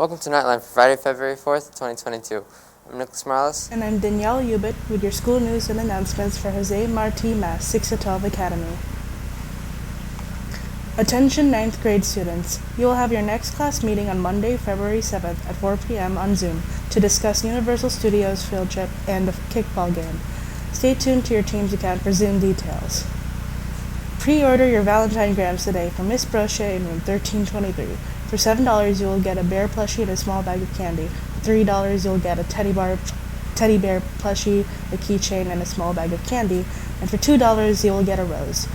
Welcome to Knightline for Friday, February 4th, 2022. I'm Nicholas Morales. And I'm Danielle Ubit with your school news and announcements for Jose Marti MAST 6 to 12 Academy. Attention 9th grade students. You will have your next class meeting on Monday, February 7th at 4 p.m. on Zoom to discuss Universal Studios field trip and the kickball game. Stay tuned to your team's account for Zoom details. Pre-order your Valentine grams today from Miss Brochet in room 1323. For $7, you will get a bear plushie and a small bag of candy. For $3, you'll get a teddy bear plushie, a keychain, and a small bag of candy. And for $2, you will get a rose.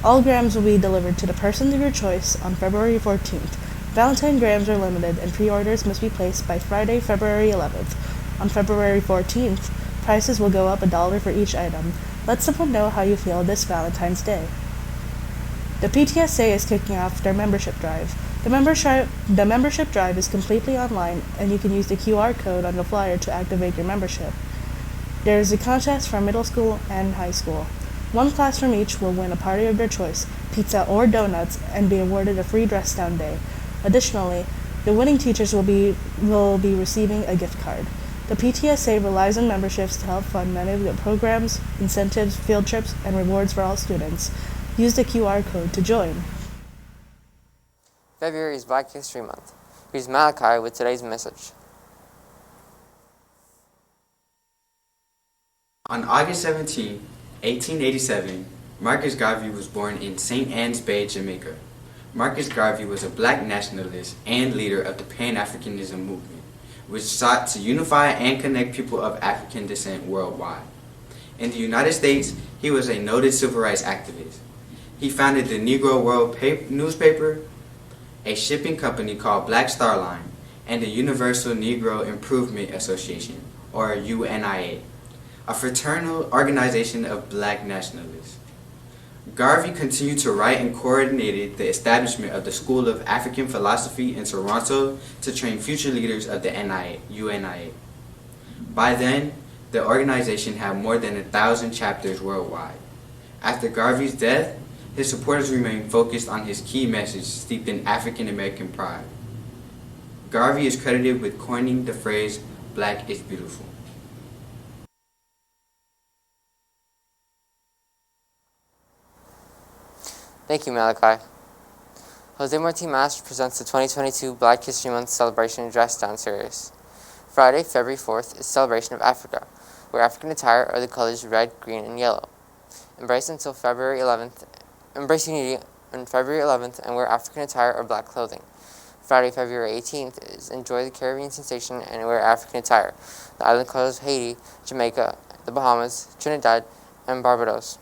All grams will be delivered to the person of your choice on February 14th. Valentine grams are limited, and pre-orders must be placed by Friday, February 11th. On February 14th, prices will go up $1 for each item. Let someone know how you feel this Valentine's Day. The PTSA is kicking off their membership drive. The membership drive is completely online, and you can use the QR code on the flyer to activate your membership. There is a contest for middle school and high school. One class from each will win a party of their choice, pizza or donuts, and be awarded a free dress down day. Additionally, the winning teachers will be receiving a gift card. The PTSA relies on memberships to help fund many of the programs, incentives, field trips, and rewards for all students. Use the QR code to join. February is Black History Month. Here's Malachi with today's message. On August 17, 1887, Marcus Garvey was born in St. Anne's Bay, Jamaica. Marcus Garvey was a black nationalist and leader of the Pan-Africanism movement, which sought to unify and connect people of African descent worldwide. In the United States, he was a noted civil rights activist. He founded the Negro World newspaper, a shipping company called Black Star Line, and the Universal Negro Improvement Association, or UNIA, a fraternal organization of black nationalists. Garvey continued to write and coordinated the establishment of the School of African Philosophy in Toronto to train future leaders of the UNIA. By then, the organization had more than 1,000 chapters worldwide. After Garvey's death, his supporters remained focused on his key message steeped in African American pride. Garvey is credited with coining the phrase, "Black is beautiful." Thank you, Malachi. Jose Marti MAST presents the 2022 Black History Month Celebration Dress Down Series. Friday, February 4th is Celebration of Africa, where African attire are the colors red, green, and yellow. Embrace unity on February 11th and wear African attire or black clothing. Friday, February 18th is Enjoy the Caribbean Sensation and wear African attire. The island colors Haiti, Jamaica, the Bahamas, Trinidad, and Barbados.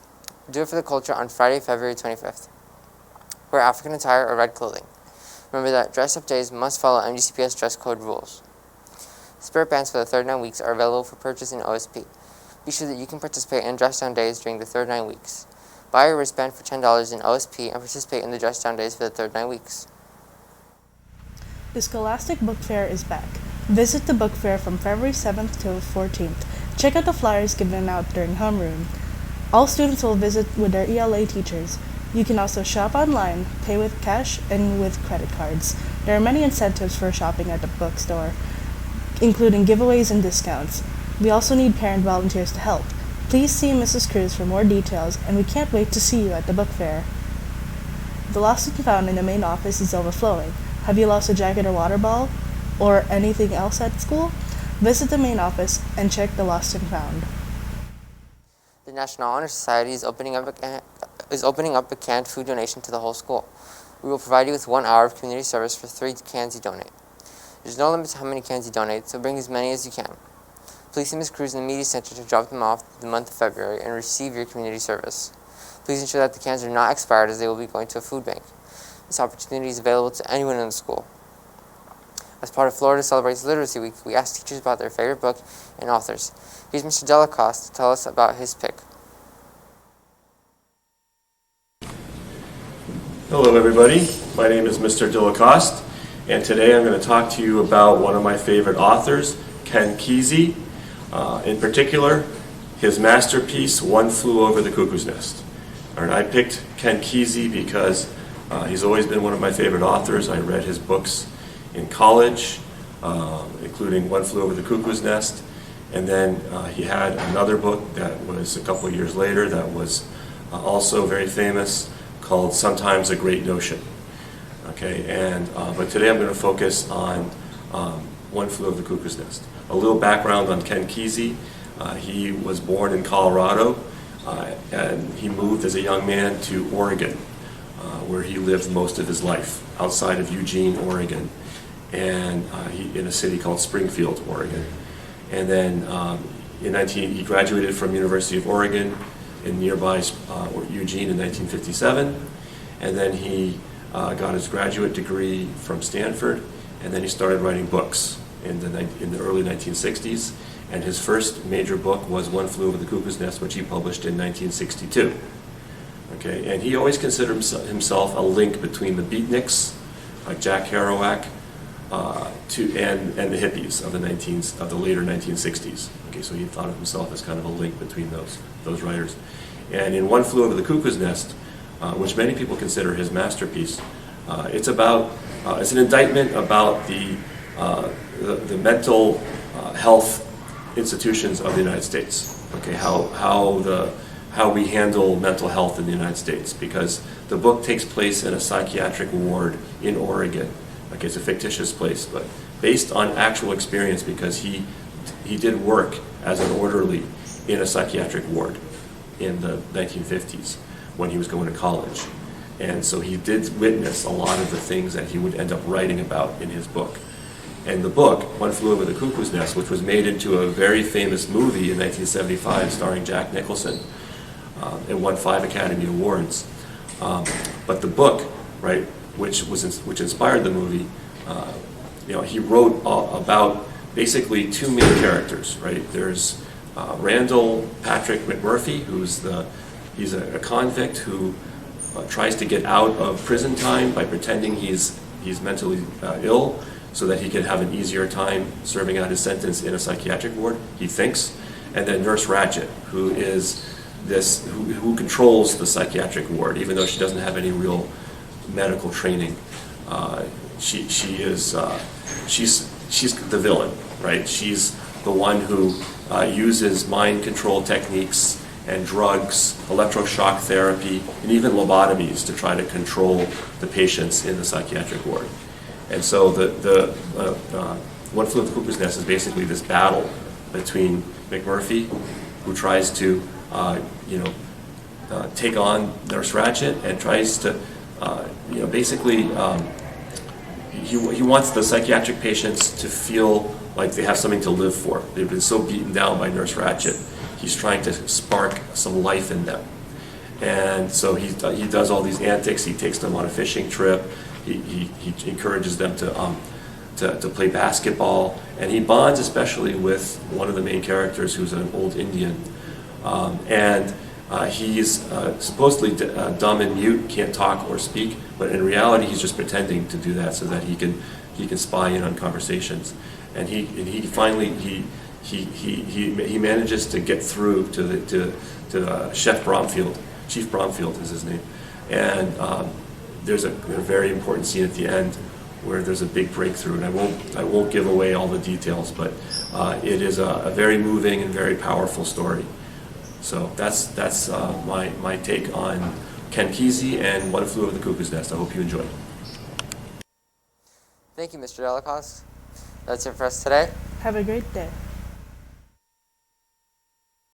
Do it for the culture on Friday, February 25th. Wear African attire or red clothing. Remember that dress-up days must follow MDCPS dress code rules. Spirit bands for the third 9 weeks are available for purchase in OSP. Be sure that you can participate in dress-down days during the third 9 weeks. Buy a wristband for $10 in OSP and participate in the dress-down days for the third 9 weeks. The Scholastic Book Fair is back. Visit the book fair from February 7th to 14th. Check out the flyers given out during homeroom. All students will visit with their ELA teachers. You can also shop online, pay with cash, and with credit cards. There are many incentives for shopping at the bookstore, including giveaways and discounts. We also need parent volunteers to help. Please see Mrs. Cruz for more details, and we can't wait to see you at the book fair. The lost and found in the main office is overflowing. Have you lost a jacket or water ball? Or anything else at school? Visit the main office and check the lost and found. The National Honor Society is opening up a canned food donation to the whole school. We will provide you with 1 hour of community service for 3 cans you donate. There's no limit to how many cans you donate, so bring as many as you can. Please see Ms. Cruz in the Media Center to drop them off the month of February and receive your community service. Please ensure that the cans are not expired as they will be going to a food bank. This opportunity is available to anyone in the school. As part of Florida Celebrates Literacy Week, we asked teachers about their favorite book and authors. Here's Mr. Delacoste to tell us about his pick. Hello everybody, my name is Mr. Delacoste, and today I'm going to talk to you about one of my favorite authors, Ken Kesey. In particular, his masterpiece, One Flew Over the Cuckoo's Nest. And I picked Ken Kesey because he's always been one of my favorite authors. I read his books in college. including One Flew Over the Cuckoo's Nest. And then he had another book that was a couple of years later that was also very famous, called Sometimes a Great Notion. Okay, and but today I'm going to focus on One Flew Over the Cuckoo's Nest. A little background on Ken Kesey. He was born in Colorado, and he moved as a young man to Oregon, where he lived most of his life, outside of Eugene, Oregon, and in a city called Springfield, Oregon. And then he graduated from University of Oregon in nearby Eugene in 1957, and then he got his graduate degree from Stanford, and then he started writing books in the early 1960s, and his first major book was One Flew Over the Cuckoo's Nest, which he published in 1962. Okay, and he always considered himself a link between the beatniks, like Jack Kerouac, and the hippies of the later 1960s. Okay, so he thought of himself as kind of a link between those writers. And in One Flew Over the Cuckoo's Nest, which many people consider his masterpiece, it's an indictment about the mental health institutions of the United States. Okay, how we handle mental health in the United States, because the book takes place in a psychiatric ward in Oregon. Okay, it's a fictitious place, but based on actual experience, because he did work as an orderly in a psychiatric ward in the 1950s when he was going to college. And so he did witness a lot of the things that he would end up writing about in his book. And the book, One Flew Over the Cuckoo's Nest, which was made into a very famous movie in 1975 starring Jack Nicholson, and won 5 Academy Awards. But the book, right, which inspired the movie, he wrote about basically 2 main characters, right? There's Randall Patrick McMurphy, he's a convict who tries to get out of prison time by pretending he's mentally ill, so that he can have an easier time serving out his sentence in a psychiatric ward, he thinks. And then Nurse Ratched, who who controls the psychiatric ward, even though she doesn't have any real medical training. She's the villain, right? She's the one who uses mind control techniques and drugs, electroshock therapy, and even lobotomies to try to control the patients in the psychiatric ward. And so One Flew Over the Cuckoo's Nest is basically this battle between McMurphy, who tries to take on Nurse Ratched, and tries to basically he wants the psychiatric patients to feel like they have something to live for. They've been so beaten down by Nurse Ratched. He's trying to spark some life in them. And so he does all these antics. He takes them on a fishing trip. He encourages them to play basketball, and he bonds especially with one of the main characters, who's an old Indian, and he's supposedly dumb and mute, can't talk or speak, but in reality he's just pretending to do that so that he can spy in on conversations. And he finally he manages to get through to Chef Bromfield. Chief Bromfield is his name, and there's a very important scene at the end where there's a big breakthrough, and I won't give away all the details, but it is a very moving and very powerful story. So that's my take on Ken Kesey and One Flew Over the Cuckoo's Nest. I hope you enjoyed. Thank you, Mr. Delacoste. That's it for us today. Have a great day.